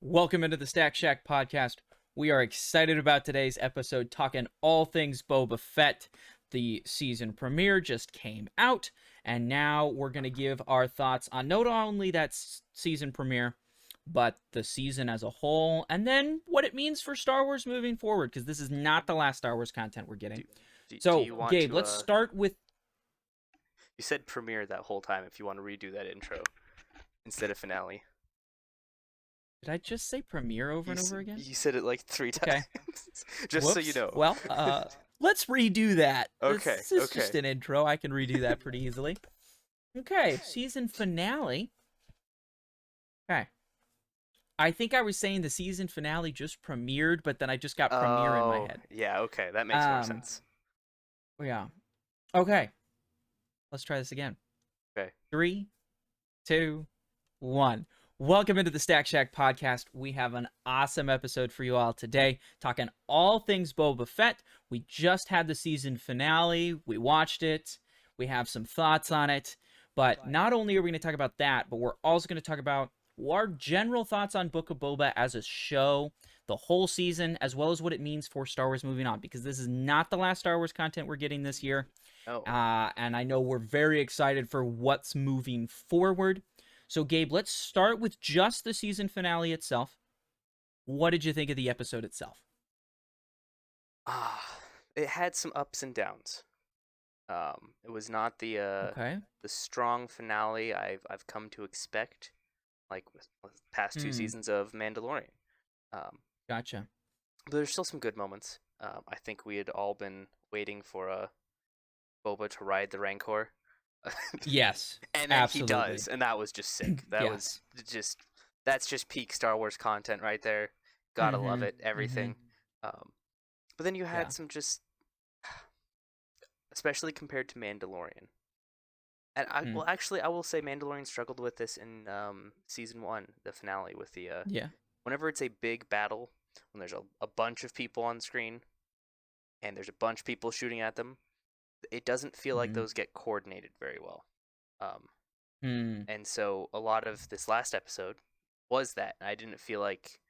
Welcome into the Stack Shack podcast. We are excited about today's episode, talking all things Boba Fett. The season premiere just came out, and now we're going to give our thoughts on not only that season premiere, but the season as a whole, and then what it means for Star Wars moving forward, because this is not the last Star Wars content we're getting. Do you want Gabe, to, let's start with... You said premiere that whole time if you want to redo that intro instead of finale. Did I just say premiere over and over again? You said it like 3 Okay. times. Just Whoops. so you know. Well, let's redo that. Okay, This is just an intro. I can redo that pretty easily. Okay, season finale. Okay. I think I was saying the season finale just premiered, but then I just got premiere in my head. Yeah, okay. That makes more sense. Yeah. Okay. Let's try this again. Okay. 3, 2, 1. Welcome into the Stack Shack podcast. We have an awesome episode for you all today, talking all things Boba Fett. We just had the season finale. We watched it. We have some thoughts on it. But not only are we going to talk about that, but we're also going to talk about our general thoughts on Book of Boba as a show, the whole season, as well as what it means for Star Wars moving on, because this is not the last Star Wars content we're getting this year. Oh. And I know we're very excited for what's moving forward. So, Gabe, let's start with just the season finale itself. What did you think of the episode itself? It had some ups and downs. It was not the strong finale I've come to expect, like with the past 2 seasons of Mandalorian. Gotcha. But there's still some good moments. I think we had all been waiting for Boba to ride the Rancor. Yes, and then absolutely. he does, and that was just sick. That's just peak Star Wars content right there. Gotta love it, everything. But then you had some just, especially compared to Mandalorian. And I will say Mandalorian struggled with this in season 1, the finale, with the whenever it's a big battle, when there's a bunch of people on screen, and there's a bunch of people shooting at them, it doesn't feel like those get coordinated very well. And so a lot of this last episode was that. I didn't feel like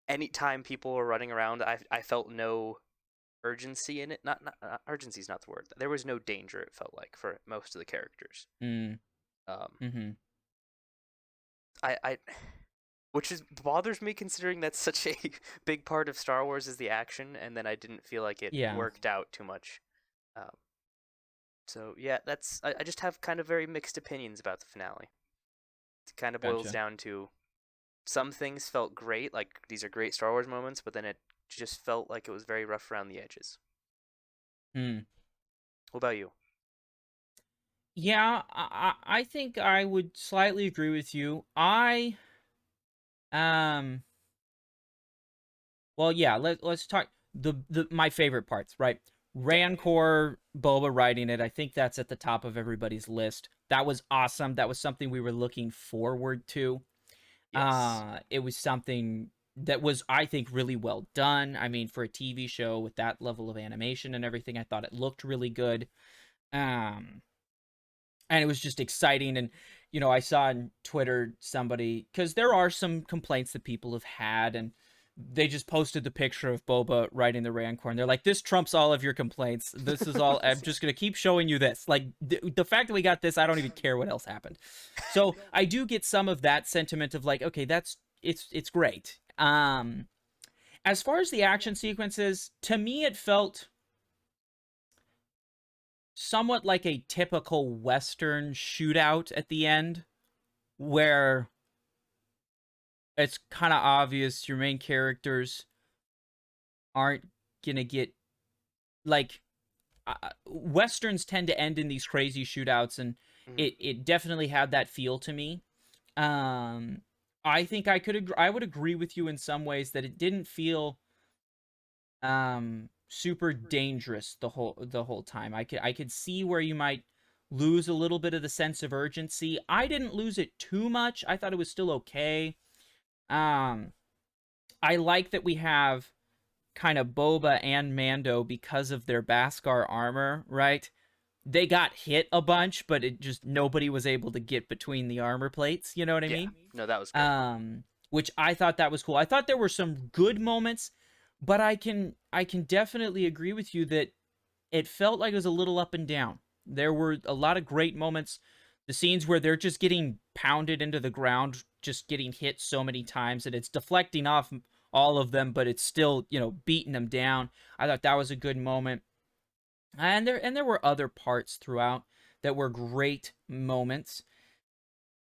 anytime people were running around, I felt no urgency in it. Not urgency is not the word. There was no danger, it felt like, for most of the characters. Which bothers me, considering that's such a big part of Star Wars is the action, and then I didn't feel like it worked out too much. So yeah, I just have kind of very mixed opinions about the finale. It kind of boils down to some things felt great, like these are great Star Wars moments, but then it just felt like it was very rough around the edges. What about you? Yeah, I think I would slightly agree with you. Well, yeah, let's talk my favorite parts, right? Rancor, Boba riding it. I think that's at the top of everybody's list. That was awesome. That was something we were looking forward to. Yes. It was something that was, I think, really well done. I mean, for a TV show with that level of animation and everything, I thought it looked really good. And it was just exciting. And, you know, I saw on Twitter somebody, because there are some complaints that people have had, and they just posted the picture of Boba riding the Rancor, and they're like, this trumps all of your complaints. This is all, I'm just going to keep showing you this. Like, the fact that we got this, I don't even care what else happened. So I do get some of that sentiment of like, okay, it's great. As far as the action sequences, to me, it felt somewhat like a typical Western shootout at the end, where it's kind of obvious your main characters aren't gonna get, like, Westerns tend to end in these crazy shootouts, and it definitely had that feel to me. I think I would agree with you in some ways that it didn't feel super dangerous the whole time. I could see where you might lose a little bit of the sense of urgency. I didn't lose it too much. I thought it was still okay. I like that we have kind of Boba and Mando, because of their Beskar armor, right? They got hit a bunch, but it just, nobody was able to get between the armor plates, you know what I mean? No, that was great. which I thought that was cool. I thought there were some good moments, but I can definitely agree with you that it felt like it was a little up and down. There were a lot of great moments. The scenes where they're just getting pounded into the ground, just getting hit so many times, and it's deflecting off all of them, but it's still, beating them down. I thought that was a good moment. And there were other parts throughout that were great moments.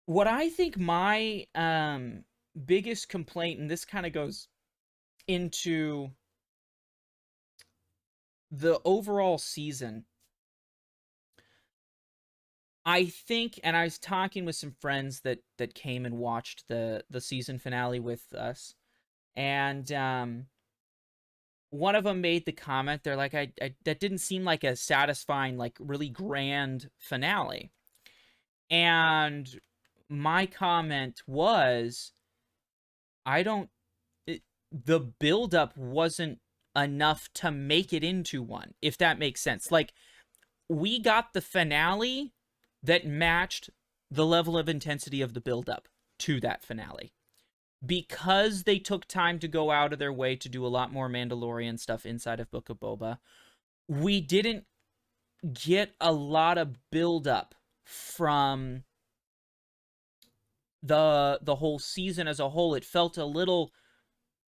What I think my biggest complaint, and this kind of goes into the overall season, I think, and I was talking with some friends that came and watched the season finale with us, and one of them made the comment, they're like, I that didn't seem like a satisfying, like really grand finale. And my comment was, I don't, the buildup wasn't enough to make it into one, if that makes sense. Like, we got the finale that matched the level of intensity of the buildup to that finale. Because they took time to go out of their way to do a lot more Mandalorian stuff inside of Book of Boba, we didn't get a lot of buildup from the whole season as a whole. It felt a little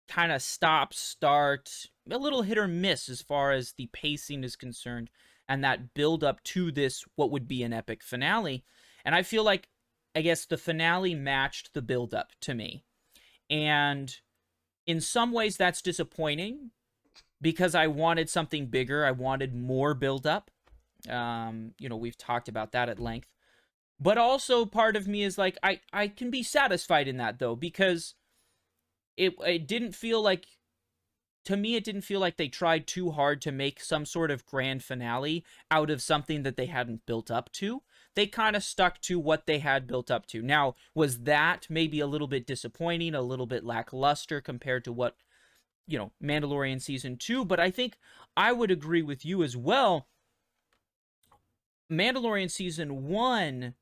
kind of stop start, a little hit or miss as far as the pacing is concerned, and that build up to this what would be an epic finale. And I feel like, I guess, the finale matched the build up to me. And in some ways that's disappointing because I wanted something bigger. I wanted more build up. We've talked about that at length. But also part of me is like, I can be satisfied in that though, because it didn't feel like, to me, it didn't feel like they tried too hard to make some sort of grand finale out of something that they hadn't built up to. They kind of stuck to what they had built up to. Now, was that maybe a little bit disappointing, a little bit lackluster compared to what, Mandalorian Season 2? But I think I would agree with you as well. Mandalorian Season 1,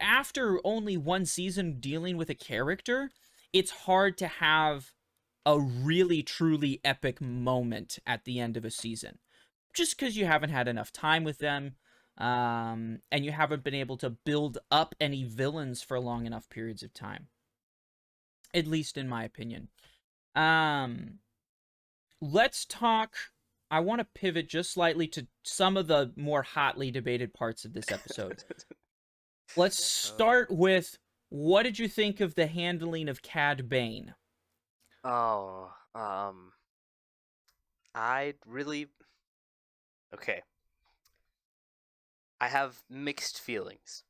after only one season dealing with a character, it's hard to have a really truly epic moment at the end of a season, just because you haven't had enough time with them, and you haven't been able to build up any villains for long enough periods of time, at least in my opinion. Let's talk, I want to pivot just slightly to some of the more hotly debated parts of this episode. Let's start with, what did you think of the handling of Cad Bane? Oh, I really... Okay. I have mixed feelings.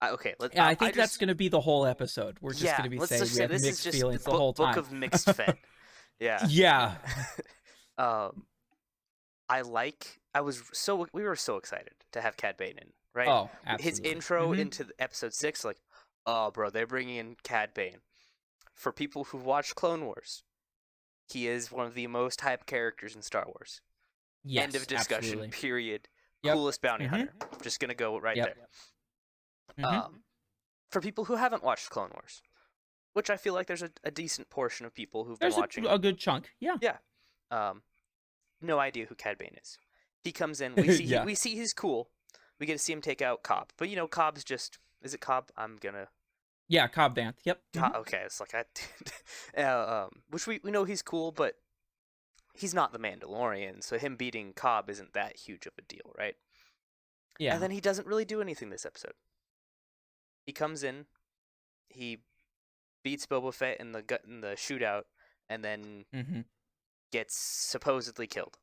I think that's going to be the whole episode. We're just going to be saying we have mixed feelings the whole time. Book of Mixed Fed. Yeah. Yeah. We were so excited to have Cad Bane in, right? Oh, absolutely. His intro into episode 6, like, oh, bro, they're bringing in Cad Bane. For people who've watched Clone Wars, he is one of the most hyped characters in Star Wars. Yes, end of discussion, absolutely. Period. Yep. Coolest bounty hunter. Just going to go right there. For people who haven't watched Clone Wars, which I feel like there's a decent portion of people who've been watching. A good chunk, yeah. Yeah. No idea who Cad Bane is. He comes in, we see we see he's cool. We get to see him take out Cobb. But Cobb's just, is it Cobb? Yeah, Cobb Vanth. Yep. Okay, it's like which we know he's cool, but he's not the Mandalorian, so him beating Cobb isn't that huge of a deal, right? Yeah. And then he doesn't really do anything this episode. He comes in, he beats Boba Fett in the shootout, and then gets supposedly killed.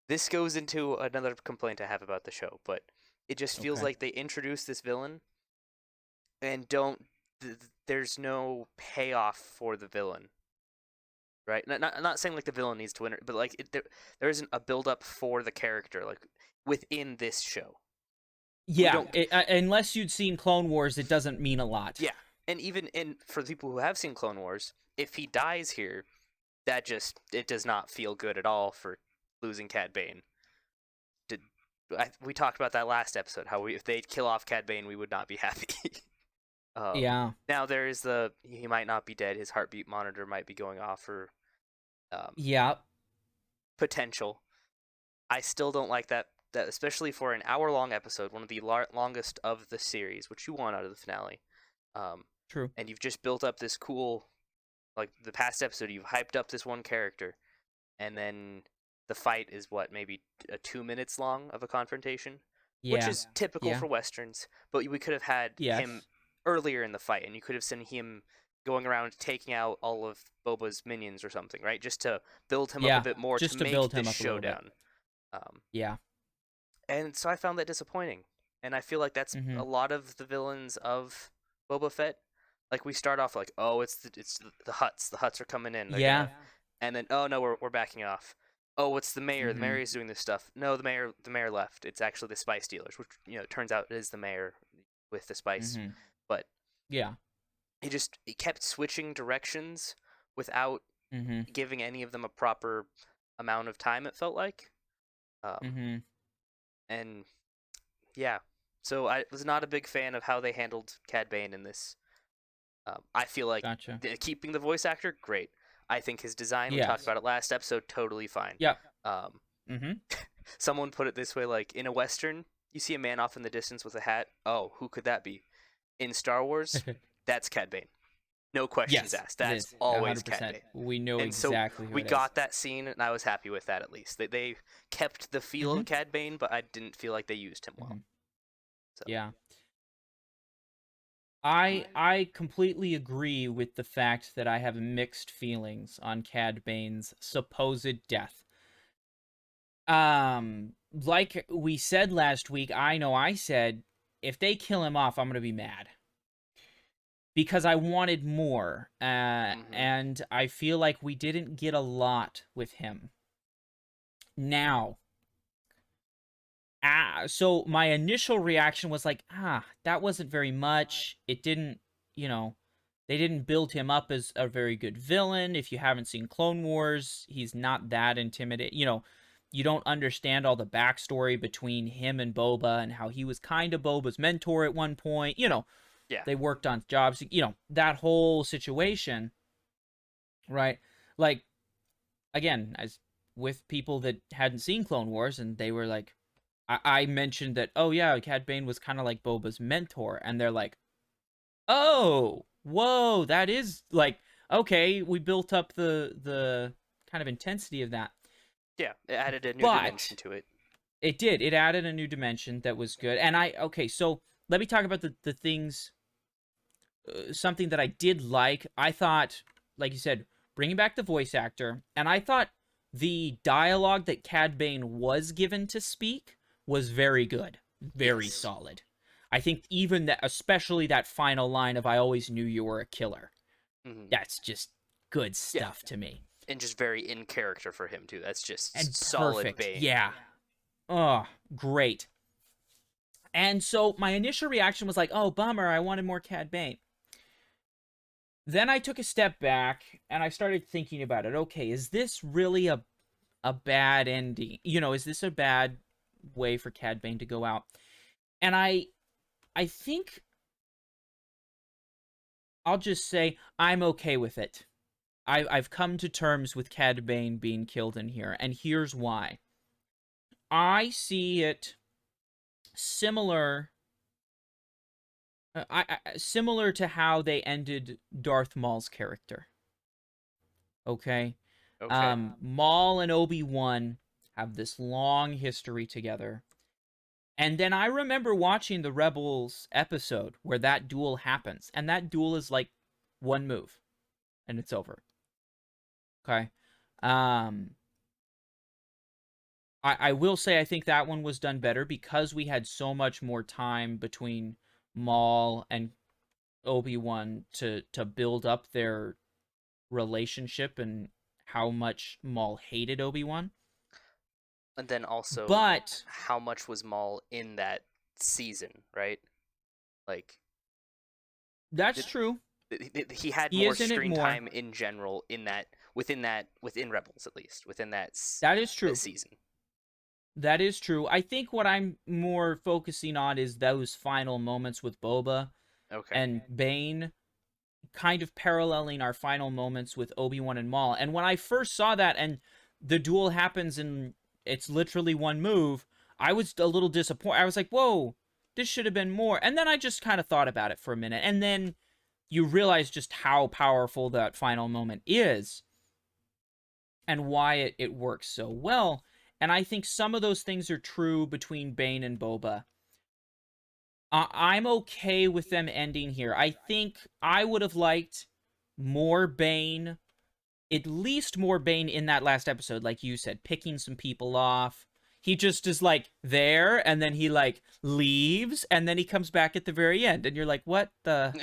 This goes into another complaint I have about the show, but it just feels like they introduce this villain and there's no payoff for the villain, right? Not saying like the villain needs to win, but like there isn't a build up for the character like within this show. Yeah, unless you'd seen Clone Wars, it doesn't mean a lot. Yeah, and even for the people who have seen Clone Wars, if he dies here, it does not feel good at all for losing Cad Bane. we talked about that last episode. How if they'd kill off Cad Bane, we would not be happy. Yeah. Now there is he might not be dead. His heartbeat monitor might be going off for Yeah. potential. I still don't like that, especially for an hour-long episode, one of the longest of the series, which you want out of the finale. True. And you've just built up this cool, like the past episode, you've hyped up this one character, and then the fight is maybe 2 minutes long of a confrontation, which is typical for westerns. But we could have had him earlier in the fight, and you could have seen him going around taking out all of Boba's minions or something, right? Just to build him up a bit more, just to make build this showdown. And so I found that disappointing, and I feel like that's a lot of the villains of Boba Fett. Like we start off like, oh, it's the Hutts. The Hutts are coming in. And then oh no, we're backing off. Oh, it's the mayor. The mayor is doing this stuff. No, the mayor left. It's actually the spice dealers, which turns out it is the mayor with the spice. But it kept switching directions without giving any of them a proper amount of time. It felt like, and yeah, so I was not a big fan of how they handled Cad Bane in this. I feel like keeping the voice actor, great. I think his design, we talked about it last episode, totally fine. Yeah. Someone put it this way, like, in a Western, you see a man off in the distance with a hat. Oh, who could that be? In Star Wars, that's Cad Bane. No questions asked. That's always 100%. Cad Bane. We know exactly who we got that scene, and I was happy with that, at least. They kept the feel of Cad Bane, but I didn't feel like they used him well. So. Yeah. I completely agree with the fact that I have mixed feelings on Cad Bane's supposed death. Like we said last week, I said, if they kill him off, I'm going to be mad. Because I wanted more, and I feel like we didn't get a lot with him. Now, so my initial reaction was like, that wasn't very much. It didn't, they didn't build him up as a very good villain. If you haven't seen Clone Wars, he's not that intimidating. You don't understand all the backstory between him and Boba and how he was kind of Boba's mentor at one point. They worked on jobs, that whole situation, right? Like, again, as with people that hadn't seen Clone Wars, and they were like, I mentioned that, oh yeah, Cad Bane was kind of like Boba's mentor, and they're like, oh, whoa, that is, like, okay, we built up the kind of intensity of that. Yeah, it added a new dimension to it. It did. It added a new dimension that was good. And so let me talk about the things, something that I did like. I thought, like you said, bringing back the voice actor, and I thought the dialogue that Cad Bane was given to speak was very good, very solid. I think even that, especially that final line of "I always knew you were a killer," that's just good stuff to me, and just very in character for him too. That's just solid Bane. Yeah. Oh, great. And so my initial reaction was like, "Oh, bummer! I wanted more Cad Bane." Then I took a step back and I started thinking about it. Okay, is this really a bad ending? Is this a bad way for Cad Bane to go out? And I think I'll just say I'm okay with it. I've come to terms with Cad Bane being killed in here, and here's why. I see it similar similar to how they ended Darth Maul's character. Okay? Maul and Obi-Wan have this long history together. And then I remember watching the Rebels episode where that duel happens. And that duel is like one move. And it's over. Okay? I will say I think that one was done better because we had so much more time between Maul and Obi-Wan to build up their relationship and how much Maul hated Obi-Wan. And then also, how much was Maul in that season, right? Like, that's true. He had more screen time in general within Rebels, at least within that. That is true. Season. That is true. I think what I'm more focusing on is those final moments with Boba Okay. and Bane, kind of paralleling our final moments with Obi-Wan and Maul. And when I first saw that and the duel happens and it's literally one move, I was a little disappointed. I was like, whoa, this should have been more. And then I just kind of thought about it for a minute. And then you realize just how powerful that final moment is and why it works so well. And I think some of those things are true between Bane and Boba. I'm okay with them ending here. I think I would have liked more Bane, at least more Bane in that last episode, like you said, picking some people off. He just is like there, and then he like leaves, and then he comes back at the very end, and you're like, what the?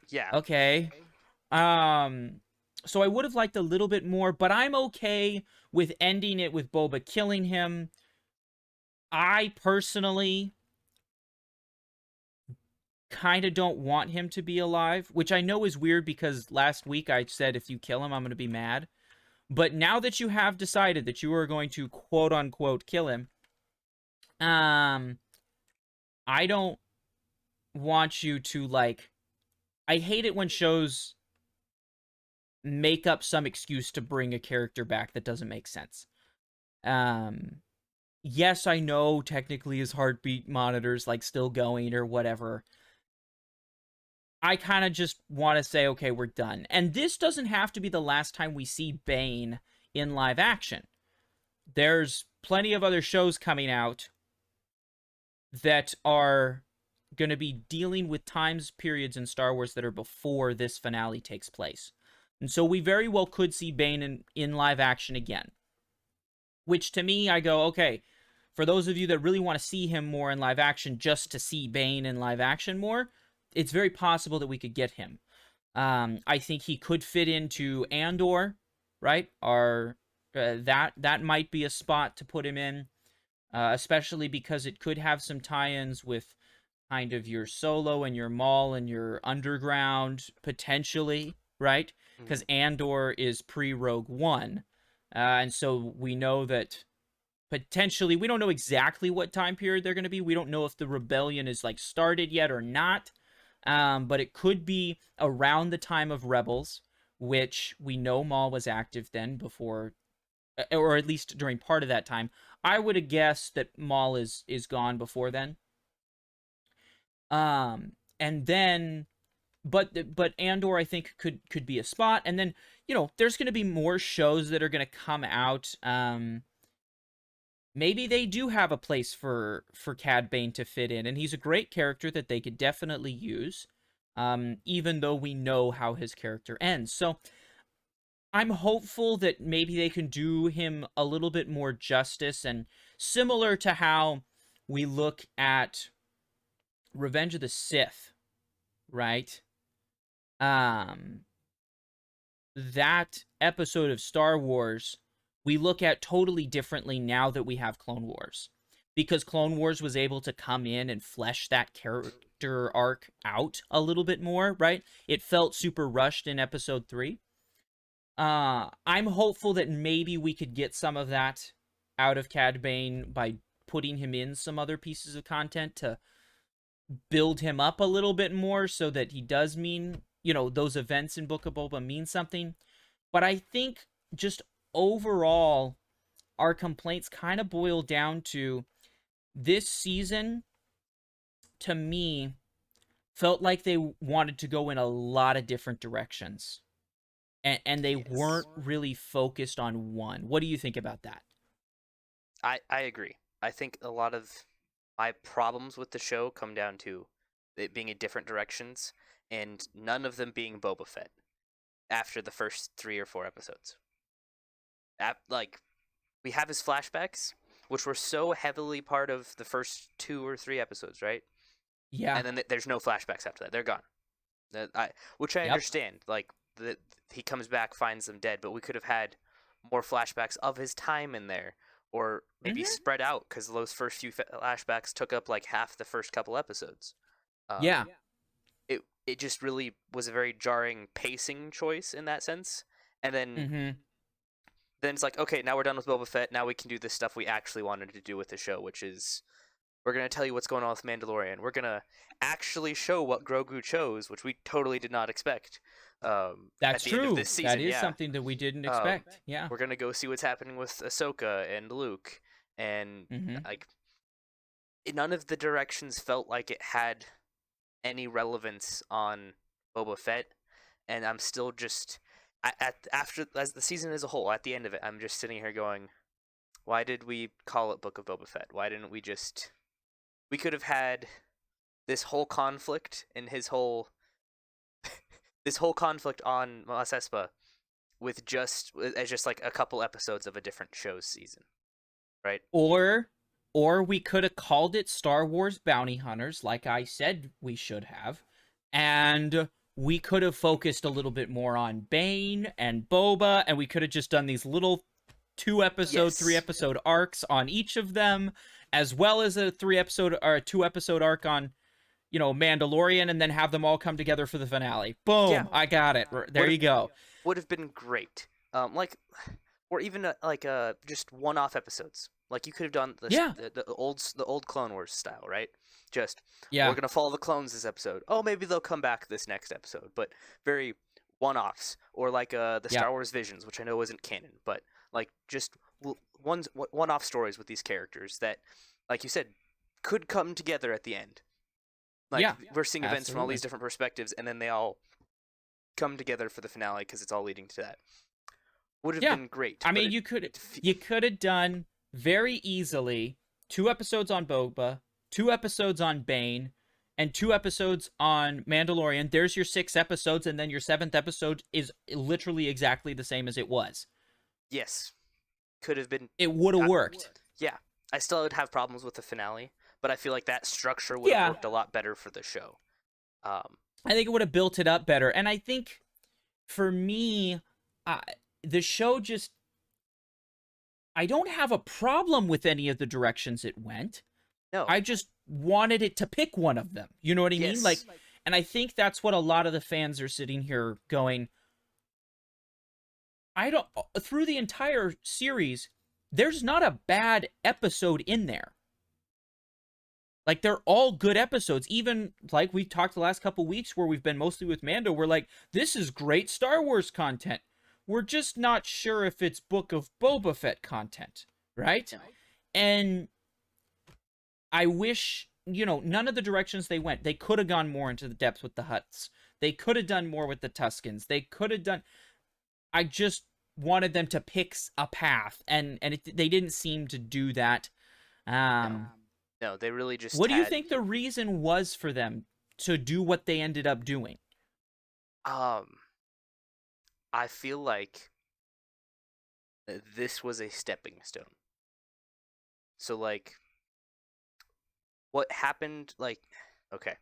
Yeah. Okay. Um, so I would have liked a little bit more, but I'm okay with ending it with Boba killing him. I personally kind of don't want him to be alive, which I know is weird because last week I said if you kill him, I'm going to be mad. But now that you have decided that you are going to quote unquote kill him, um, I don't want you to like. I hate it when shows make up some excuse to bring a character back that doesn't make sense. Um, yes, I know technically his heartbeat monitor's like still going or whatever. I kind of just want to say, okay, we're done. And this doesn't have to be the last time we see Bane in live action. There's plenty of other shows coming out that are going to be dealing with times periods in Star Wars that are before this finale takes place. And so we very well could see Bane in live action again. Which to me, I go, okay, for those of you that really want to see him more in live action, just to see Bane in live action more, it's very possible that we could get him. I think he could fit into Andor, right? That might be a spot to put him in, especially because it could have some tie-ins with kind of your Solo and your Maul and your Underground potentially, right? Because Mhm. Andor is pre-Rogue One, and so we know that potentially we don't know exactly what time period they're going to be. We don't know if the rebellion is like started yet or not. But it could be around the time of Rebels, which we know Maul was active then before, or at least during part of that time. I would have guessed that Maul is gone before then. And then, but Andor I think could be a spot, and then there's going to be more shows that are going to come out. Maybe they do have a place for Cad Bane to fit in, and he's a great character that they could definitely use, even though we know how his character ends. So I'm hopeful that maybe they can do him a little bit more justice, and similar to how we look at Revenge of the Sith, right? Um, that episode of Star Wars we look at totally differently now that we have Clone Wars. Because Clone Wars was able to come in and flesh that character arc out a little bit more, right? It felt super rushed in episode 3. I'm hopeful that maybe we could get some of that out of Cad Bane by putting him in some other pieces of content to build him up a little bit more so that he does mean, those events in Book of Boba mean something. But I think just overall, our complaints kind of boil down to this season, to me, felt like they wanted to go in a lot of different directions. And they Yes. weren't really focused on one. What do you think about that? I agree. I think a lot of my problems with the show come down to it being in different directions and none of them being Boba Fett after the first 3 or 4 episodes. Like we have his flashbacks, which were so heavily part of the first 2 or 3 episodes, right? Yeah. And then there's no flashbacks after that. They're gone. Which I Yep. understand. Like he comes back, finds them dead, but we could have had more flashbacks of his time in there, or maybe Mm-hmm. spread out because those first few flashbacks took up like half the first couple episodes. Yeah. It just really was a very jarring pacing choice in that sense. And then Mm-hmm. then it's like, okay, now we're done with Boba Fett. Now we can do this stuff we actually wanted to do with the show, which is we're gonna tell you what's going on with Mandalorian. We're gonna actually show what Grogu chose, which we totally did not expect. At That's the end of true. this That season, is yeah. something that we didn't expect. Yeah. We're gonna go see what's happening with Ahsoka and Luke, and Mm-hmm. like none of the directions felt like it had any relevance on Boba Fett, and I'm still just after as the season as a whole. At the end of it, I'm just sitting here going, why did we call it Book of Boba Fett? Why didn't we just? We could have had this whole conflict and his whole this whole conflict on Mos Espa with just like a couple episodes of a different show's season, right? Or we could have called it Star Wars Bounty Hunters, like I said we should have, and we could have focused a little bit more on Bane and Boba, and we could have just done these little 2-episode, Yes. 3-episode arcs on each of them, as well as a 3-episode or a 2-episode arc on, Mandalorian, and then have them all come together for the finale. Boom! Yeah. I got it. There you go. Would have been great. Like, or even just one-off episodes. Like you could have done the old Clone Wars style, right? Just we're gonna follow the clones this episode. Oh, maybe they'll come back this next episode, but very one-offs. Or like the Star Wars Visions, which I know isn't canon, but like just one-off stories with these characters that, like you said, could come together at the end. Like we're seeing events from all these different perspectives, and then they all come together for the finale because it's all leading to that. Would have been great. I mean, you could have done very easily 2 episodes on Boba, 2 episodes on Bane, and 2 episodes on Mandalorian. There's your 6 episodes, and then your 7th episode is literally exactly the same as it was. Yes. Could have been. It would have worked. Yeah. I still would have problems with the finale, but I feel like that structure would have worked a lot better for the show. I think it would have built it up better. And I think, for me, the show just... I don't have a problem with any of the directions it went. No. I just wanted it to pick one of them. You know what I mean? Like, and I think that's what a lot of the fans are sitting here going, through the entire series, there's not a bad episode in there. Like, they're all good episodes. Even, like, we've talked the last couple weeks where we've been mostly with Mando, we're like, this is great Star Wars content. We're just not sure if it's Book of Boba Fett content, right? No. And I wish, none of the directions they went, they could have gone more into the depths with the Hutts. They could have done more with the Tuskens. They could have done... I just wanted them to pick a path, and they didn't seem to do that. No, they really just... What do you think the reason was for them to do what they ended up doing? I feel like this was a stepping stone. So, like, what happened, like, okay.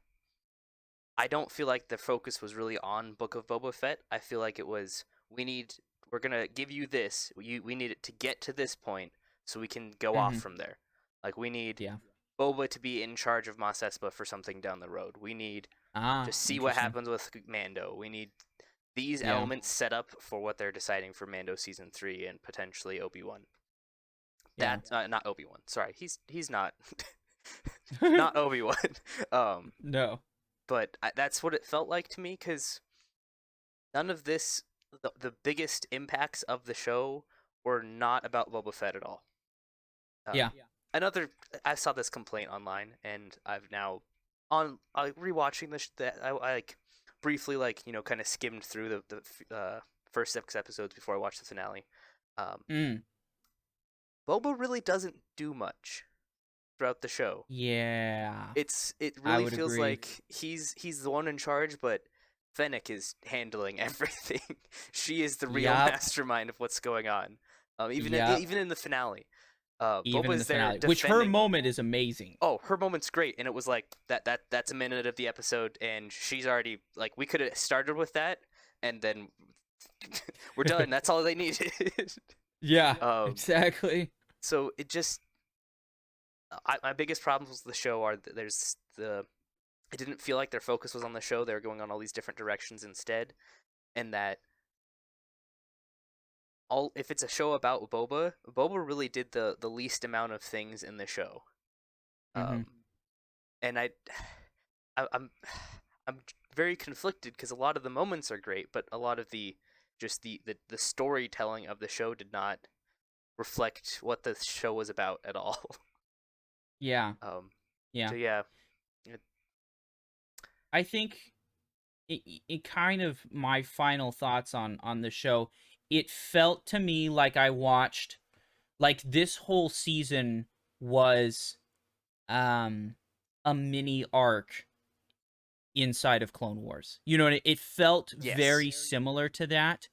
I don't feel like the focus was really on Book of Boba Fett. I feel like it was, we're gonna give you this. We need it to get to this point so we can go off from there. Like, we need Boba to be in charge of Mos Espa for something down the road. We need to see what happens with Mando. We need these elements set up for what they're deciding for Mando Season 3 and potentially Obi-Wan. Not Obi-Wan. Sorry, he's not not Obi-Wan. No. But that's what it felt like to me, because none of this, the biggest impacts of the show were not about Boba Fett at all. I saw this complaint online, and I've now rewatching this. I like briefly kind of skimmed through the first 6 episodes before I watched the finale. Boba really doesn't do much throughout the show. Yeah. It really feels agree. Like he's the one in charge, but Fennec is handling everything. She is the real mastermind of what's going on. Even in the finale. Boba's there defending. Which her moment is amazing. Oh, her moment's great, and it was like that's a minute of the episode, and she's already like, we could have started with that, and then we're done. That's all they needed. Exactly. So it just, my biggest problems with the show are that it didn't feel like their focus was on the show. They were going on all these different directions instead, and that all if it's a show about Boba really did the least amount of things in the show. Mm-hmm. And I'm I'm very conflicted because a lot of the moments are great, but a lot of the storytelling of the show did not reflect what the show was about at all. Yeah. Um, Yeah. so yeah, it, I think it kind of my final thoughts on the show. It felt to me like I watched like this whole season was um a mini arc inside of Clone Wars. You know, it felt yes, very similar to that,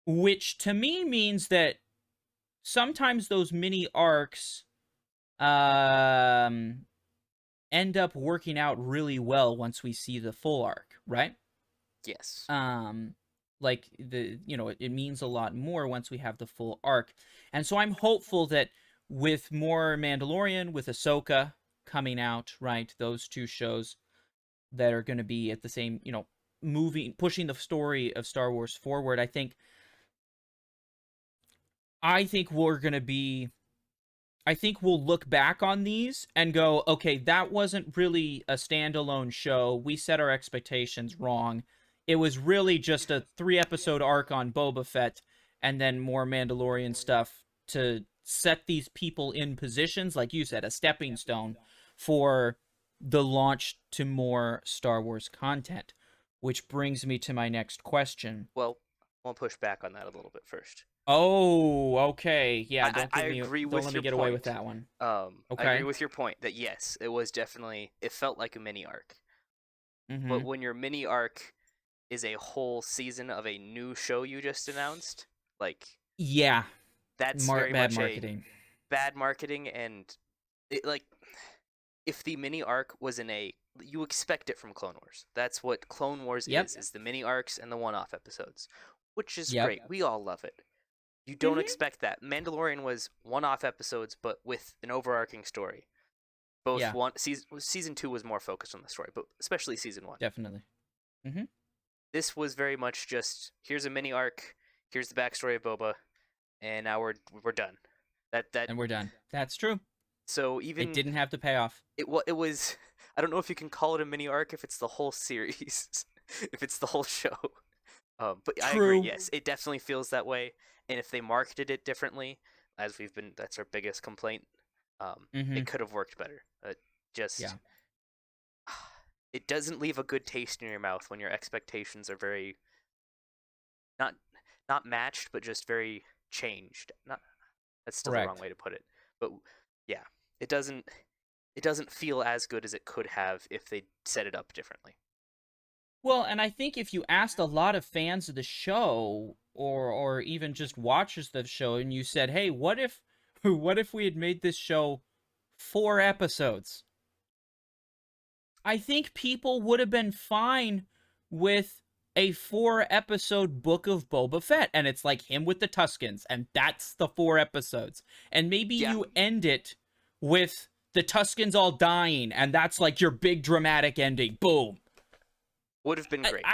which to me means that sometimes those mini arcs um end up working out really well once we see the full arc, right? yes. um like it means a lot more once we have the full arc. And so I'm hopeful that with more Mandalorian, with Ahsoka coming out, right, those two shows that are going to be at the same, moving, pushing the story of Star Wars forward, I think we're going to be I think we'll look back on these and go, okay, that wasn't really a standalone show. We set our expectations wrong. It was really just a 3 episode arc on Boba Fett and then more Mandalorian stuff to set these people in positions, like you said, a stepping stone for the launch to more Star Wars content. Which brings me to my next question. Well, I'll push back on that a little bit first. Oh, okay. Yeah, I agree don't with let me your get away with point. that one. I agree Okay. with your point that yes, it was definitely it felt like a mini arc. But Mm-hmm. when your mini arc is a whole season of a new show you just announced, like Yeah, that's very bad much a marketing. bad marketing. And it, like if the mini arc was in a you expect it from Clone Wars. That's what Clone Wars Yep. is the mini arcs and the one-off episodes, which is Yep. great. We all love it. You don't Mm-hmm. expect that. Mandalorian was one-off episodes but with an overarching story. Both Yeah, one season 2 was more focused on the story, but especially season 1. definitely. Mm-hmm. This was very much just here's a mini arc, here's the backstory of Boba, and now we're done. That And we're done. That's true. so It even didn't have to pay off. it was I don't know if you can call it a mini arc if it's the whole series, if it's the whole show. But I agree. True. Yes, it definitely feels that way. And if they marketed it differently, as that's our biggest complaint. Mm-hmm. It could have worked better. Yeah. Just it doesn't leave a good taste in your mouth when your expectations are very not not matched, but just very changed. Not that's still the wrong Correct. way to put it. But yeah, it doesn't feel as good as it could have if they set it up differently. Well, and I think if you asked a lot of fans of the show, or even just watchers of the show, and you said, "Hey, what if, what if we had made this show 4 episodes?" I think people would have been fine with a 4 episode book of Boba Fett, and it's like him with the Tuskens, and that's the 4 episodes. And maybe Yeah, you end it with the Tuskens all dying, and that's like your big dramatic ending. Boom. would have been great.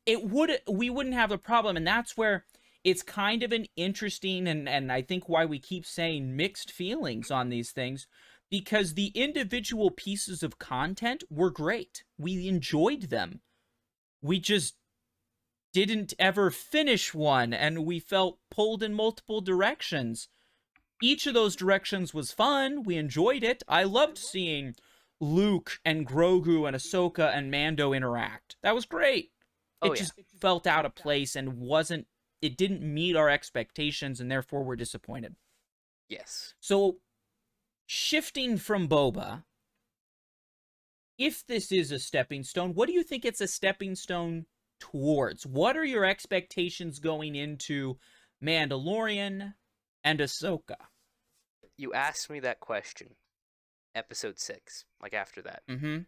We wouldn't have a problem, and that's where it's kind of an interesting, and I think why we keep saying mixed feelings on these things, because the individual pieces of content were great. We enjoyed them. We just didn't ever finish one, and we felt pulled in multiple directions. Each of those directions was fun. We enjoyed it. I loved seeing Luke and Grogu and Ahsoka and Mando interact. That was great. Oh It yeah, just felt out of place and it didn't meet our expectations, and therefore we're disappointed. yes. So, shifting from Boba, if this is a stepping stone, what do you think it's a stepping stone towards? What are your expectations going into Mandalorian and Ahsoka? You asked me that question, episode 6, like after that. Mm-hmm.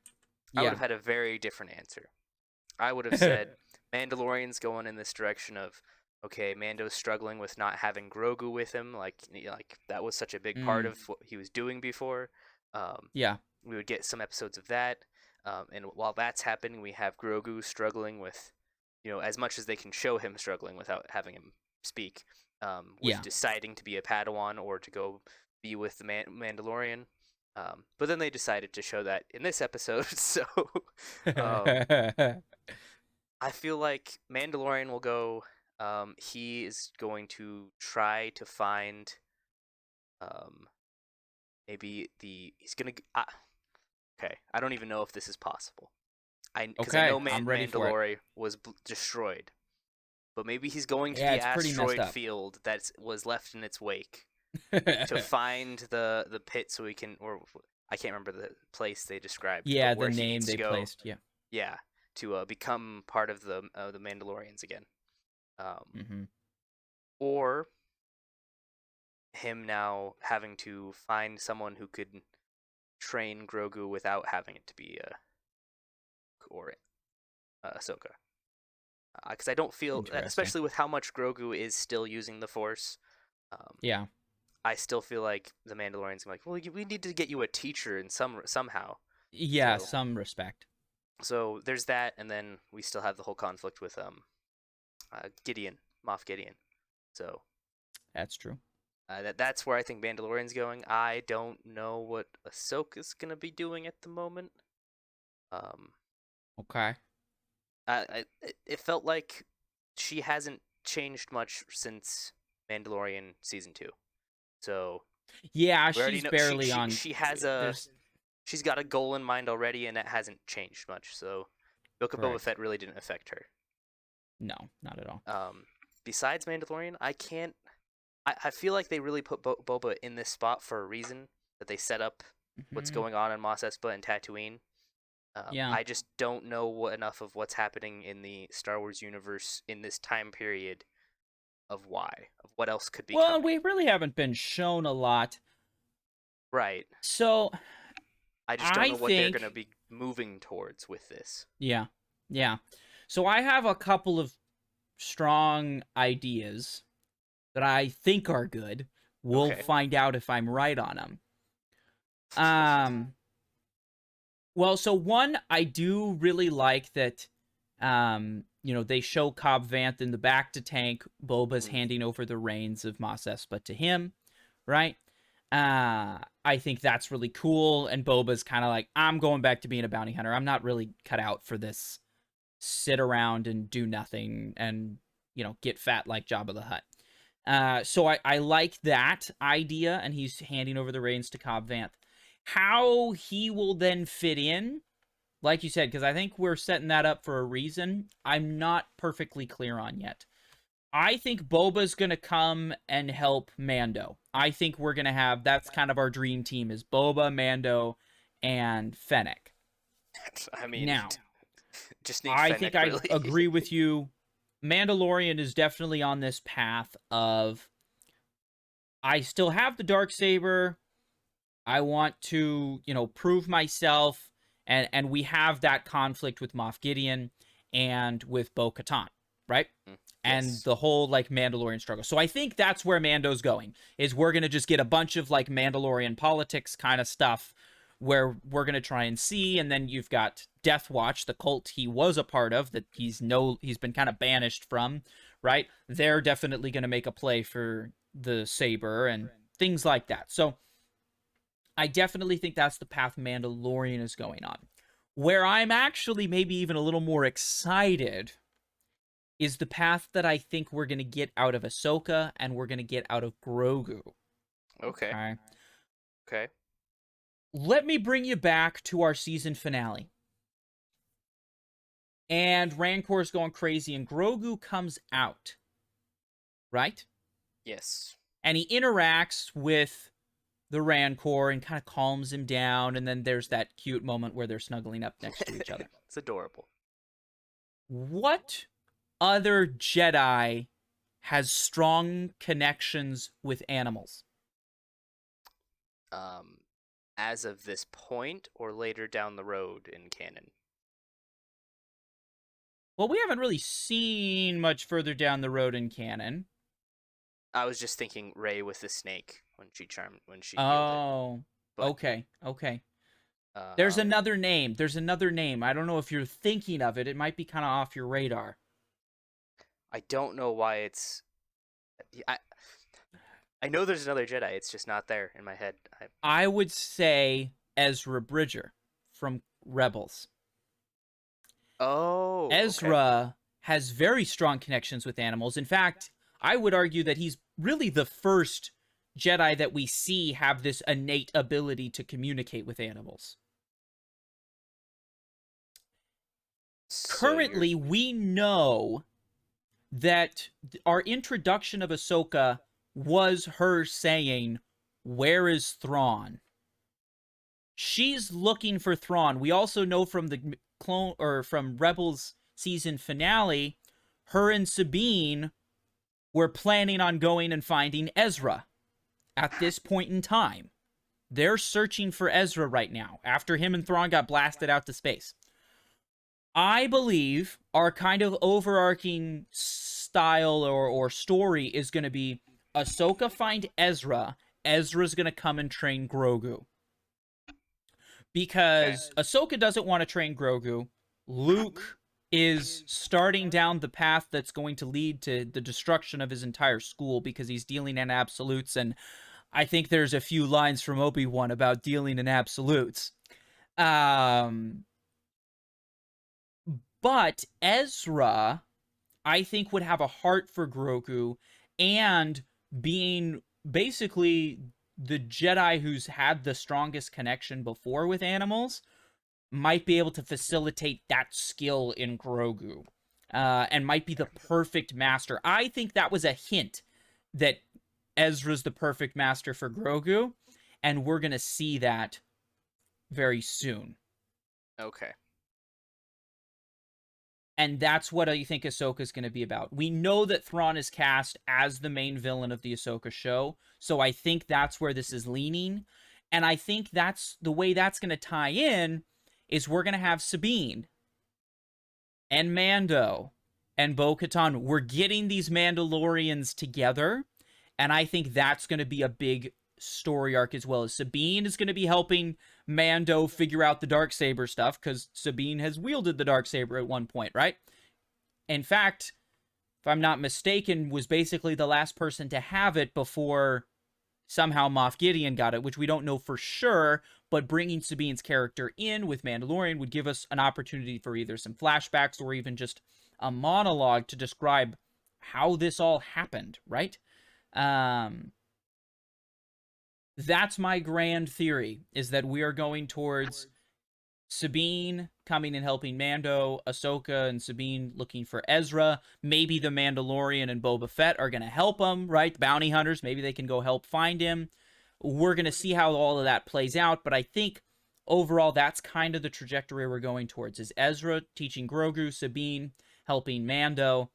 I would Yeah. have had a very different answer. I would have said Mandalorian's going in this direction of okay, Mando's struggling with not having Grogu with him, like that was such a big part Mm. of what he was doing before. Um, Yeah. we would get some episodes of that, and while that's happening, we have Grogu struggling with, as much as they can show him struggling without having him speak, with Yeah. deciding to be a Padawan or to go be with the Mandalorian. But then they decided to show that in this episode, so um, I feel like Mandalorian will go. He is going to try to find um, maybe he's gonna. Okay, I don't even know if this is possible. Because I Okay, know I'm ready for it. Mandalore was destroyed, but maybe he's going to Yeah, the it's pretty messed asteroid up. field that was left in its wake to find the pit, so he can, or I can't remember the place they described, Yeah, but the where he name needs to they go. placed. Yeah. Yeah, to become part of the Mandalorians again. Mm-hmm. Or him now having to find someone who could train Grogu without having it to be or Ahsoka. Because I don't feel, Interesting. especially with how much Grogu is still using the Force, um, Yeah. I still feel like the Mandalorians are like, well, we need to get you a teacher in somehow. Yeah, So some respect. there's that, and then we still have the whole conflict with Gideon, Moff Gideon. So That's true. that's where I think Mandalorian's going. I don't know what Ahsoka's gonna be doing at the moment. Um, Okay. it felt like she hasn't changed much since Mandalorian season 2. So Yeah, we already she's know barely on. she has There's she's got a goal in mind already, and it hasn't changed much. So Book of Boba correct. Fett really didn't affect her. No, not at all. Besides Mandalorian, I can't. I feel like they really put Boba in this spot for a reason, that they set up what's Hmm. going on in Mos Espa and Tatooine. Yeah. I just don't know enough of what's happening in the Star Wars universe in this time period of what else could be Well, coming. we really haven't been shown a lot. Right. So I just don't I know what they're going to think, be moving towards with this. yeah, yeah. So I have a couple of strong ideas that I think are good. We'll Okay. find out if I'm right on them. Um, well, so one, I do really like that, they show Cobb Vanth in the back to tank. Boba's Mm. handing over the reins of Mos Espa to him, right? I think that's really cool. And Boba's kind of like, I'm going back to being a bounty hunter. I'm not really cut out for this sit around and do nothing and, get fat like Jabba the Hutt. So I like that idea, and he's handing over the reins to Cobb Vanth. How he will then fit in, like you said, because I think we're setting that up for a reason, I'm not perfectly clear on yet. I think Boba's going to come and help Mando. I think we're going to have, that's kind of our dream team, is Boba, Mando, and Fennec. I mean, Now, just need I think Fennec, I really. agree with you. Mandalorian is definitely on this path of, I still have the dark saber. I want to, prove myself, and we have that conflict with Moff Gideon and with Bo-Katan, right? And Yes. the whole like Mandalorian struggle. So I think that's where Mando's going. Is we're gonna just get a bunch of like Mandalorian politics kind of stuff where we're gonna try and see, and then you've got Death Watch, the cult he was a part of that he's been kind of banished from, right? They're definitely gonna make a play for the saber and things like that. So I definitely think that's the path Mandalorian is going on. Where I'm actually maybe even a little more excited is the path that I think we're going to get out of Ahsoka and we're going to get out of Grogu. Okay. Okay. Okay. Let me bring you back to our season finale. And Rancor's going crazy and Grogu comes out. Right? Yes. And he interacts with the Rancor and kind of calms him down. And then there's that cute moment where they're snuggling up next to each other. It's adorable. What other Jedi has strong connections with animals? Um, as of this point, or later down the road in canon. Well, we haven't really seen much further down the road in canon. I was just thinking Rey with the snake when she healed it. Oh, But okay. There's um, another name. I don't know if you're thinking of it. It might be kind of off your radar. I don't know why it's I know there's another Jedi. It's just not there in my head. I would say Ezra Bridger from Rebels. Oh, okay. Ezra has very strong connections with animals. In fact, I would argue that he's really the first Jedi that we see have this innate ability to communicate with animals. Currently, we know that our introduction of Ahsoka was her saying, "Where is Thrawn?" She's looking for Thrawn. We also know from the from Rebels season finale, her and Sabine were planning on going and finding Ezra at this point in time. They're searching for Ezra right now after him and Thrawn got blasted out to space. I believe our kind of overarching style or story is going to be Ahsoka find Ezra. Ezra's going to come and train Grogu. Because Ahsoka doesn't want to train Grogu. Luke is starting down the path that's going to lead to the destruction of his entire school because he's dealing in absolutes, and I think there's a few lines from Obi-Wan about dealing in absolutes. But Ezra, I think, would have a heart for Grogu, and being basically the Jedi who's had the strongest connection before with animals, might be able to facilitate that skill in Grogu, and might be the perfect master. I think that was a hint that Ezra's the perfect master for Grogu, and we're going to see that very soon. Okay. And that's what I think Ahsoka's going to be about. We know that Thrawn is cast as the main villain of the Ahsoka show, so I think that's where this is leaning. And I think that's the way that's going to tie in is we're going to have Sabine and Mando and Bo-Katan. We're getting these Mandalorians together, and I think that's going to be a big story arc as well. As Sabine is going to be helping Mando figure out the Darksaber stuff, because Sabine has wielded the Darksaber at one point, right? In fact, if I'm not mistaken, was basically the last person to have it before somehow Moff Gideon got it, which we don't know for sure, but bringing Sabine's character in with Mandalorian would give us an opportunity for either some flashbacks or even just a monologue to describe how this all happened, right? That's my grand theory, is that we are going towards Sabine coming and helping Mando, Ahsoka and Sabine looking for Ezra. Maybe the Mandalorian and Boba Fett are going to help them, right? Bounty hunters, maybe they can go help find him. We're going to see how all of that plays out, but I think overall that's kind of the trajectory we're going towards, is Ezra teaching Grogu, Sabine helping Mando.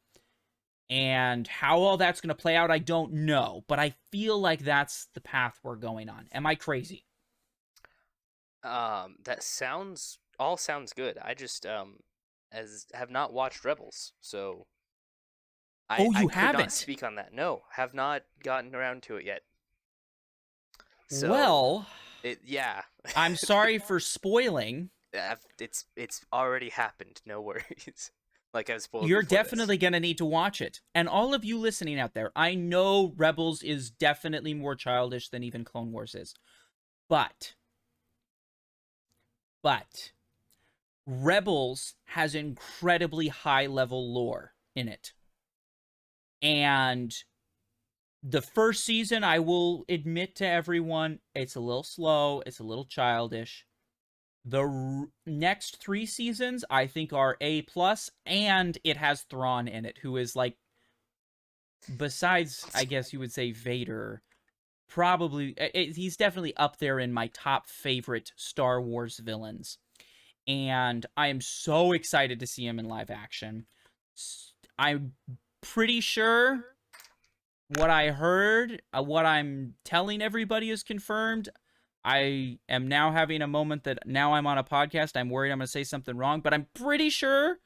And how all that's going to play out, I don't know. But I feel like that's the path we're going on. Am I crazy? That sounds good. I just have not watched Rebels, so you could haven't? not speak on that. No, have not gotten around to it yet. So, well, yeah. I'm sorry for spoiling. It's already happened. No worries. Like I've spoiled. You're definitely going to need to watch it. And all of you listening out there, I know Rebels is definitely more childish than even Clone Wars is. But Rebels has incredibly high level lore in it. And the first season, I will admit to everyone, it's a little slow, it's a little childish. The next 3 seasons, I think, are A+, and it has Thrawn in it, who is, like, besides, I guess you would say, Vader, probably, he's definitely up there in my top favorite Star Wars villains. And I am so excited to see him in live action. I'm pretty sure what I heard, what I'm telling everybody is confirmed. I am now having a moment that now I'm on a podcast. I'm worried I'm going to say something wrong, but I'm pretty sure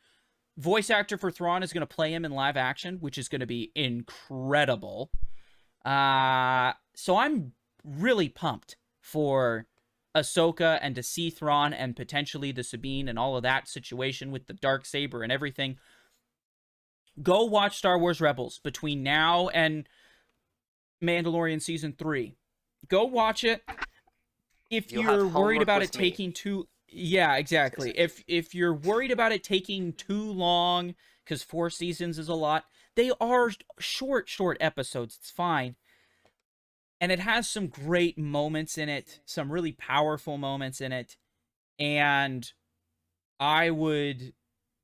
voice actor for Thrawn is going to play him in live action, which is going to be incredible. So I'm really pumped for Ahsoka and to see Thrawn and potentially the Sabine and all of that situation with the Darksaber and everything. Go watch Star Wars Rebels between now and Mandalorian season 3. Go watch it. If You'll have you're worried homework about it with me. taking too Yeah, exactly. If you're worried about it taking too long cuz 4 seasons is a lot, they are short episodes. It's fine. And it has some great moments in it, some really powerful moments in it, and I would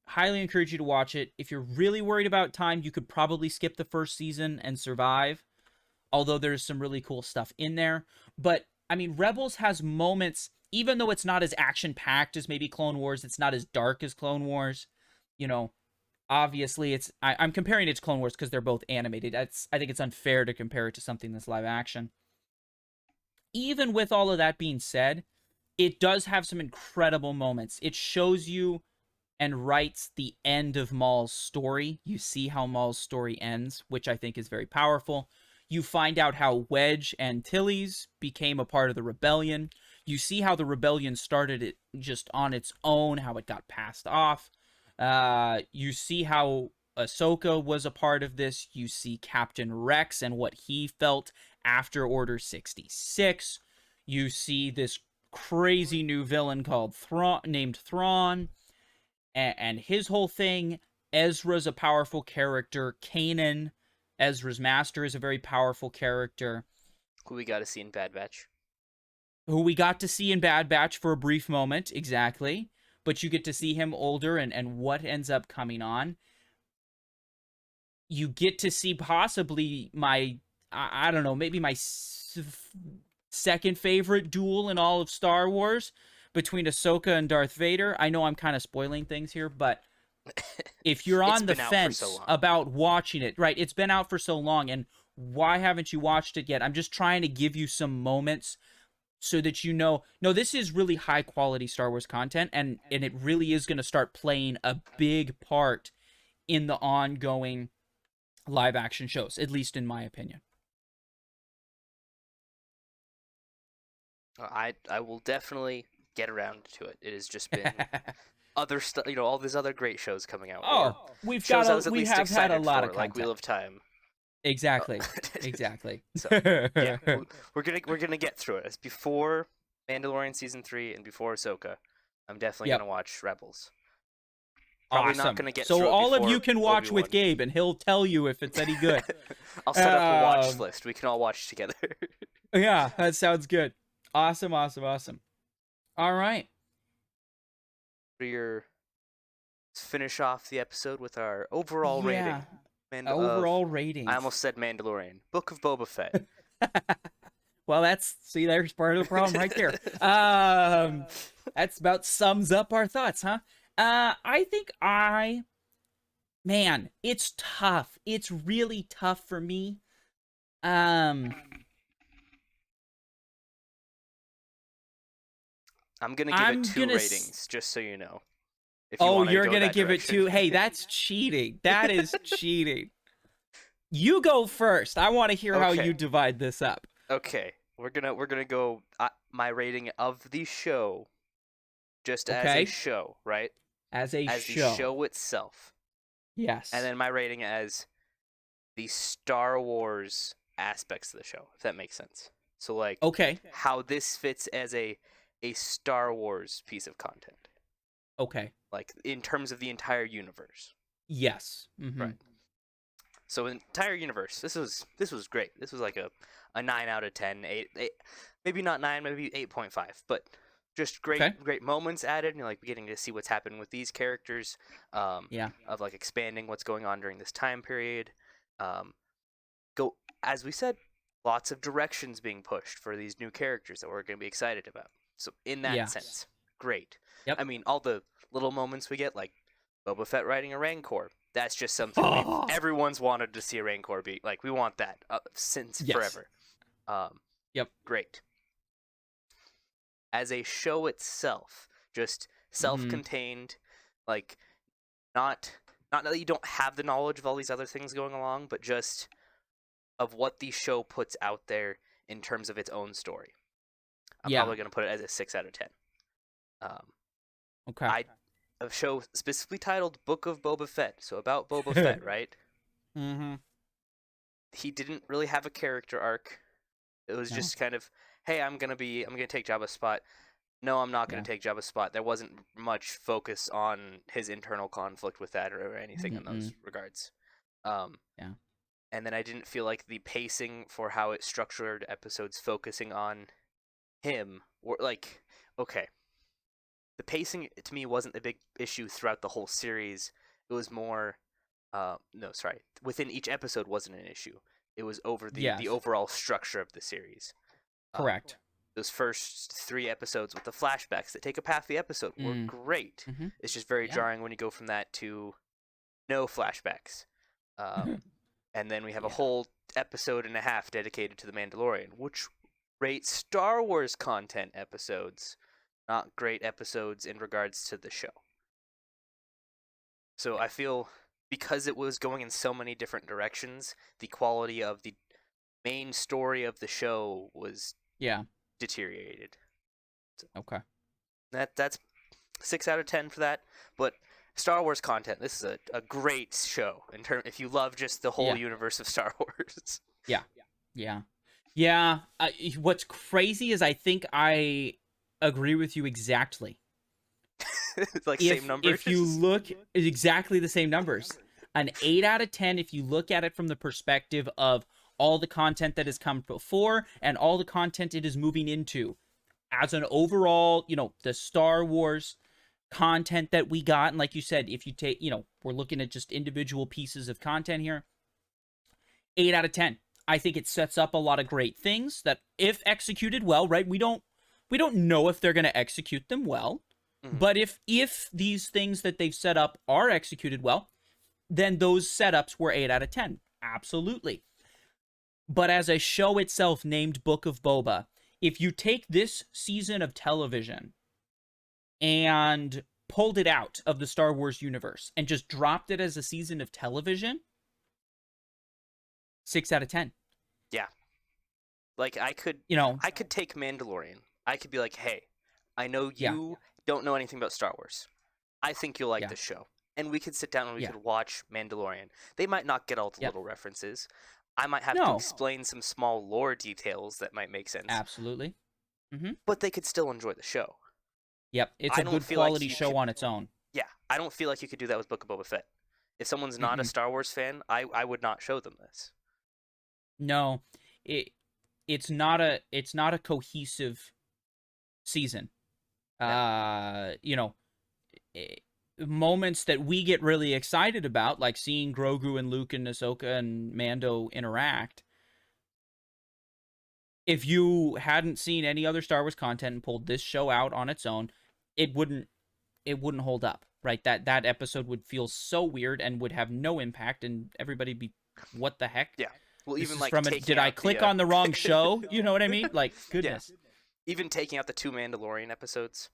highly encourage you to watch it. If you're really worried about time, you could probably skip the first season and survive, although there's some really cool stuff in there. But I mean, Rebels has moments, even though it's not as action packed as maybe Clone Wars, it's not as dark as Clone Wars. You know, obviously, I'm comparing it to Clone Wars because they're both animated. I think it's unfair to compare it to something that's live action. Even with all of that being said, it does have some incredible moments. It shows you and writes the end of Maul's story. You see how Maul's story ends, which I think is very powerful. You find out how Wedge and Tilly's became a part of the rebellion. You see how the rebellion started it just on its own, how it got passed off. You see how Ahsoka was a part of this. You see Captain Rex and what he felt after Order 66. You see this crazy new villain called named Thrawn, and his whole thing. Ezra's a powerful character. Kanan, Ezra's master, is a very powerful character. Who we got to see in Bad Batch. Who we got to see in Bad Batch for a brief moment, exactly. But you get to see him older and what ends up coming on. You get to see possibly I don't know, maybe my second favorite duel in all of Star Wars between Ahsoka and Darth Vader. I know I'm kind of spoiling things here, but if you're on the fence about watching it, right, it's been out for so long, and why haven't you watched it yet? I'm just trying to give you some moments so that you know, no, this is really high quality Star Wars content, and it really is going to start playing a big part in the ongoing live action shows, at least in my opinion. I will definitely get around to it. It has just been other stuff, all these other great shows coming out. We have had a lot of content. Like Wheel of Time. Exactly. Exactly. So yeah, we're gonna get through it. It's before Mandalorian season 3 and before Ahsoka. I'm definitely gonna watch Rebels. Probably not gonna get so all of you can watch Obi-Wan with Gabe, and he'll tell you if it's any good. I'll set up a watch list. We can all watch together. Yeah, that sounds good. Awesome. All right. Finish off the episode with our overall rating. Overall rating. I almost said Mandalorian. Book of Boba Fett. Well, there's part of the problem right there. That's about sums up our thoughts, huh? I think man, it's tough. It's really tough for me. I'm gonna give it 2 ratings, just so you know. You're gonna give it 2? Hey, that's cheating. That is cheating. You go first. I want to hear how you divide this up. Okay, we're gonna go my rating of the show, just as a show, right? As the show itself. Yes. And then my rating as the Star Wars aspects of the show, if that makes sense. So like, how this fits as a Star Wars piece of content. Okay. Like in terms of the entire universe. Yes. Mm-hmm. Right. So entire universe. This was great. This was like a 9 out of 10, 8, maybe not 9, maybe 8.5, but just great moments added, and like getting to see what's happened with these characters. Of like expanding what's going on during this time period. As we said, lots of directions being pushed for these new characters that we're going to be excited about. So in that sense, great. Yep. I mean, all the little moments we get, like Boba Fett riding a Rancor, that's just something everyone's wanted to see a Rancor be. Like, we want that since forever. Great. As a show itself, just self-contained, like, not that you don't have the knowledge of all these other things going along, but just of what the show puts out there in terms of its own story. I'm probably going to put it as a 6 out of 10. A show specifically titled Book of Boba Fett, so about Boba Fett, right? Mm-hmm. he didn't really have a character arc. It was just kind of, hey, I'm gonna take Jabba's spot. No, I'm not gonna take Jabba's spot. There wasn't much focus on his internal conflict with that or anything in those regards. And then I didn't feel like the pacing for how it structured episodes focusing on him were like, okay, the pacing to me wasn't the big issue throughout the whole series. It was more, within each episode wasn't an issue. It was over the overall structure of the series. Correct. Those first 3 episodes with the flashbacks that take up half the episode were great. It's just very jarring when you go from that to no flashbacks. And then we have a whole episode and a half dedicated to the Mandalorian, which rate Star Wars content episodes, not great episodes in regards to the show. So I feel because it was going in so many different directions, the quality of the main story of the show was deteriorated. So okay. That's 6 out of 10 for that. But Star Wars content, this is a great show if you love just the whole universe of Star Wars. Yeah. What's crazy is I think I agree with you exactly. Same numbers? If you look, exactly the same numbers. An 8 out of 10 if you look at it from the perspective of all the content that has come before and all the content it is moving into. As an overall, the Star Wars content that we got, and like you said, if you take, we're looking at just individual pieces of content here, 8 out of 10. I think it sets up a lot of great things that, if executed well, right, we don't know if they're going to execute them well, but if these things that they've set up are executed well, then those setups were 8 out of 10. Absolutely. But as a show itself named Book of Boba, if you take this season of television and pulled it out of the Star Wars universe and just dropped it as a season of television, 6 out of 10. Yeah. Like, I could take Mandalorian. I could be like, hey, I know you don't know anything about Star Wars. I think you'll like this show. And we could sit down and we could watch Mandalorian. They might not get all the little references. I might have to explain some small lore details that might make sense. Absolutely. But they could still enjoy the show. Yep, it's a good quality show on its own. Yeah, I don't feel like you could do that with Book of Boba Fett. If someone's not a Star Wars fan, I would not show them this. No, it's not a cohesive season. Moments that we get really excited about, like seeing Grogu and Luke and Ahsoka and Mando interact. If you hadn't seen any other Star Wars content and pulled this show out on its own, it wouldn't hold up, right? That episode would feel so weird and would have no impact, and everybody be, what the heck? Yeah. Well, this even is like from did I click on the wrong show? You know what I mean? Like, goodness. Yeah. Even taking out the 2 Mandalorian episodes,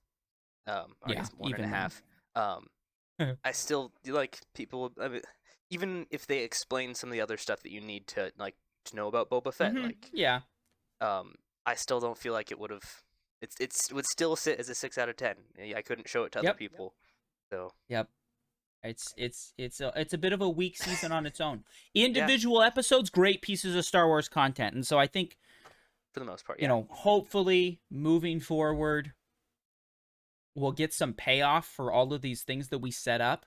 I guess 1.5. I still like people. I mean, even if they explain some of the other stuff that you need to know about Boba Fett, I still don't feel like it would have. It would still sit as a 6 out of 10. I couldn't show it to other people. So it's a bit of a weak season on its own. Individual episodes, great pieces of Star Wars content, and so I think, for the most part, hopefully moving forward, we'll get some payoff for all of these things that we set up.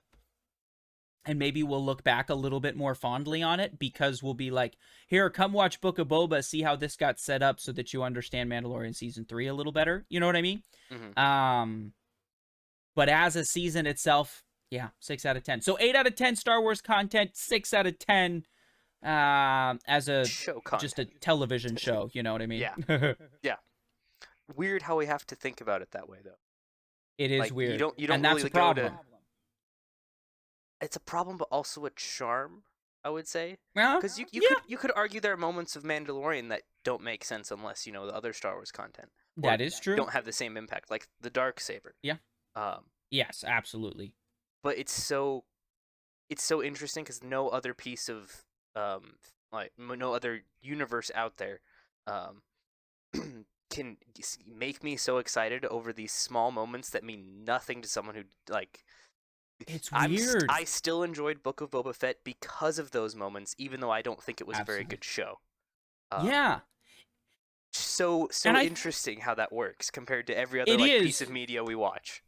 And maybe we'll look back a little bit more fondly on it, because we'll be like, here, come watch Book of Boba, see how this got set up so that you understand Mandalorian Season 3 a little better. You know what I mean? But as a season itself, 6 out of 10. So 8 out of 10 Star Wars content, 6 out of 10 as a show content. Just a television show. You know what I mean? Yeah. Weird how we have to think about it that way, though. It is weird. You don't and really that's a problem. It's a problem, but also a charm, I would say. Because you could argue there are moments of Mandalorian that don't make sense unless you know the other Star Wars content. That is true. Don't have the same impact, like the Darksaber. Yeah. Yes, absolutely. But it's so interesting because no other piece of no other universe out there can make me so excited over these small moments that mean nothing to someone who It's weird. I still enjoyed Book of Boba Fett because of those moments, even though I don't think it was a very Absolutely. good show. Um, Yeah. so And interesting how that works compared to every other it like piece is. of media we watch.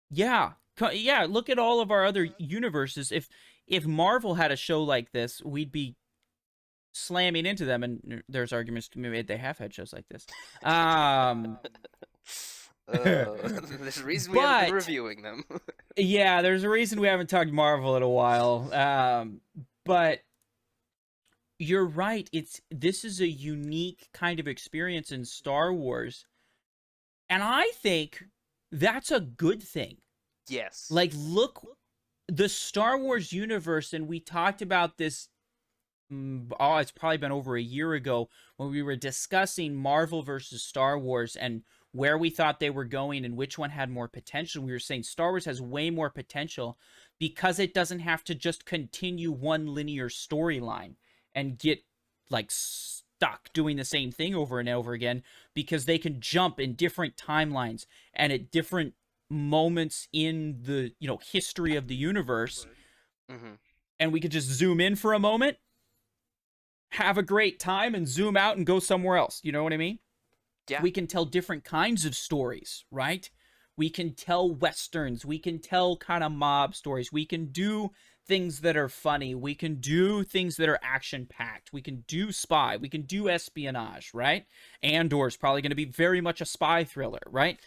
Yeah. Yeah, look at all of our other universes. If Marvel had a show like this, we'd be slamming into them, and there's arguments to be made they have had shows like this. Um There's a reason we haven't been but reviewing them. yeah, there's a reason we haven't talked Marvel in a while. But you're right. This is a unique kind of experience in Star Wars, and I think that's a good thing. Yes. Like, look, the Star Wars universe, and we talked about this. It's probably been over a year ago when we were discussing Marvel versus Star Wars and where we thought they were going and which one had more potential. We were saying Star Wars has way more potential because it doesn't have to just continue one linear storyline and get like stuck doing the same thing over and over again, because they can jump in different timelines and at different moments in the history of the universe, Mm-hmm. and we could just zoom in for a moment, have a great time, and zoom out and go somewhere else. You know what I mean? Yeah. We can tell different kinds of stories, right? We can tell westerns. We can tell kind of mob stories. We can do things that are funny. We can do things that are action packed. We can do spy. We can do espionage, right? Andor's probably going to be very much a spy thriller, right?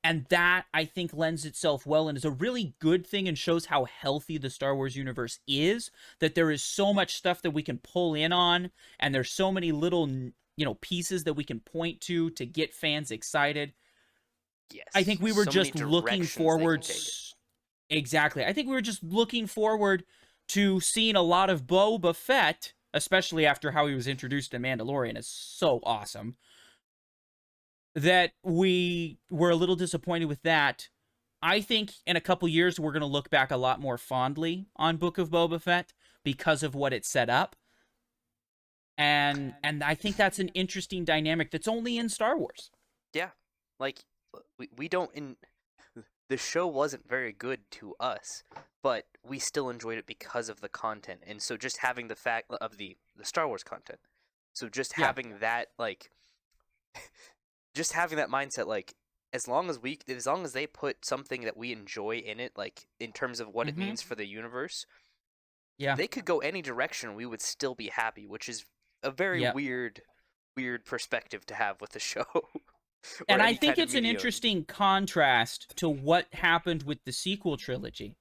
And that, I think, lends itself well and is a really good thing and shows how healthy the Star Wars universe is, that there is so much stuff that we can pull in on, and there's so many little, pieces that we can point to get fans excited. Yes. I think we were So many just looking directions they can forward. take it. Exactly. I think we were just looking forward to seeing a lot of Boba Fett, especially after how he was introduced in Mandalorian. It's so awesome that we were a little disappointed with that. I think in a couple years we're going to look back a lot more fondly on Book of Boba Fett because of what it set up. And I think that's an interesting dynamic that's only in Star Wars. Yeah. Like we don't in the show wasn't very good to us, but we still enjoyed it because of the content. And so just having the fact of the Star Wars content. So just Yeah. having that like just having that mindset, like as long as they put something that we enjoy in it, like in terms of what it means for the universe, Yeah. they could go any direction, we would still be happy, which is a very Yeah. weird perspective to have with the show. And I think it's an interesting contrast to what happened with the sequel trilogy.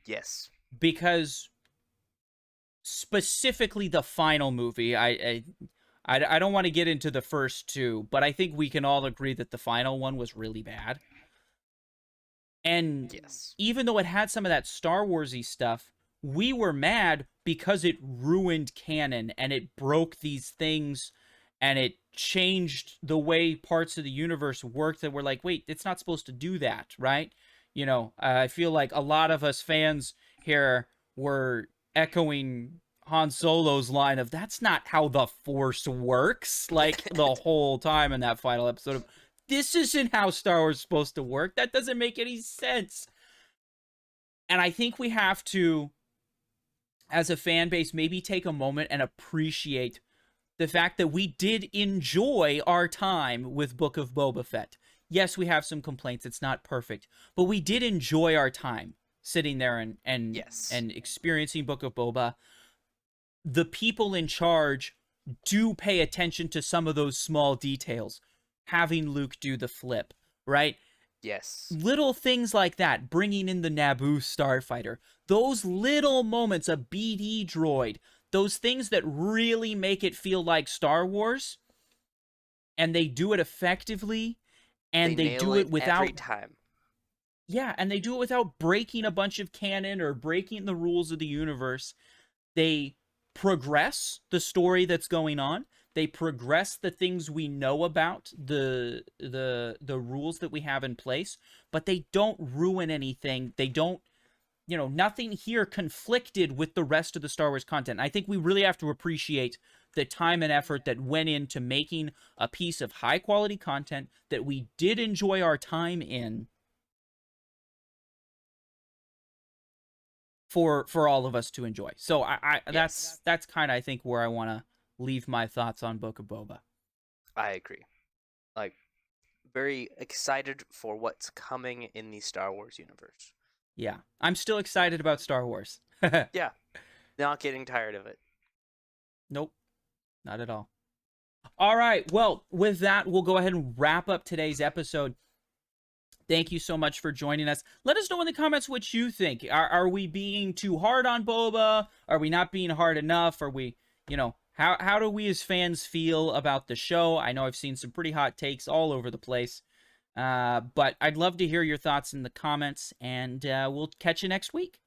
Yes. Because specifically the final movie, I don't want to get into the first two, but I think we can all agree that the final one was really bad. And yes, even though it had some of that Star Wars-y stuff, we were mad because it ruined canon and it broke these things and it changed the way parts of the universe worked that were like, wait, it's not supposed to do that, right? I feel like a lot of us fans here were echoing Han Solo's line of, that's not how the Force works, like the whole time in that final episode of, this isn't how Star Wars is supposed to work. That doesn't make any sense. And I think we have to, as a fan base, maybe take a moment and appreciate the fact that we did enjoy our time with Book of Boba Fett. Yes, we have some complaints. It's not perfect. But we did enjoy our time sitting there and experiencing Book of Boba. The people in charge do pay attention to some of those small details. Having Luke do the flip, right? Yes. Little things like that, bringing in the Naboo starfighter, those little moments, a BD droid, those things that really make it feel like Star Wars, and they do it effectively, and they do it without every time. Yeah, and they do it without breaking a bunch of canon or breaking the rules of the universe. They progress the story that's going on. They progress the things we know about the rules that we have in place, but they don't ruin anything. They don't, nothing here conflicted with the rest of the Star Wars content. I think we really have to appreciate the time and effort that went into making a piece of high quality content that we did enjoy our time in. for all of us to enjoy. So that's kind of, I think, where I want to leave my thoughts on Book of Boba. I agree. Like, very excited for what's coming in the Star Wars universe. Yeah, I'm still excited about Star Wars. Yeah, not getting tired of it. Nope, not at all. All right, well, with that, we'll go ahead and wrap up today's episode. Thank you so much for joining us. Let us know in the comments what you think. Are we being too hard on Boba? Are we not being hard enough? Are we, how do we as fans feel about the show? I know I've seen some pretty hot takes all over the place. But I'd love to hear your thoughts in the comments, and we'll catch you next week.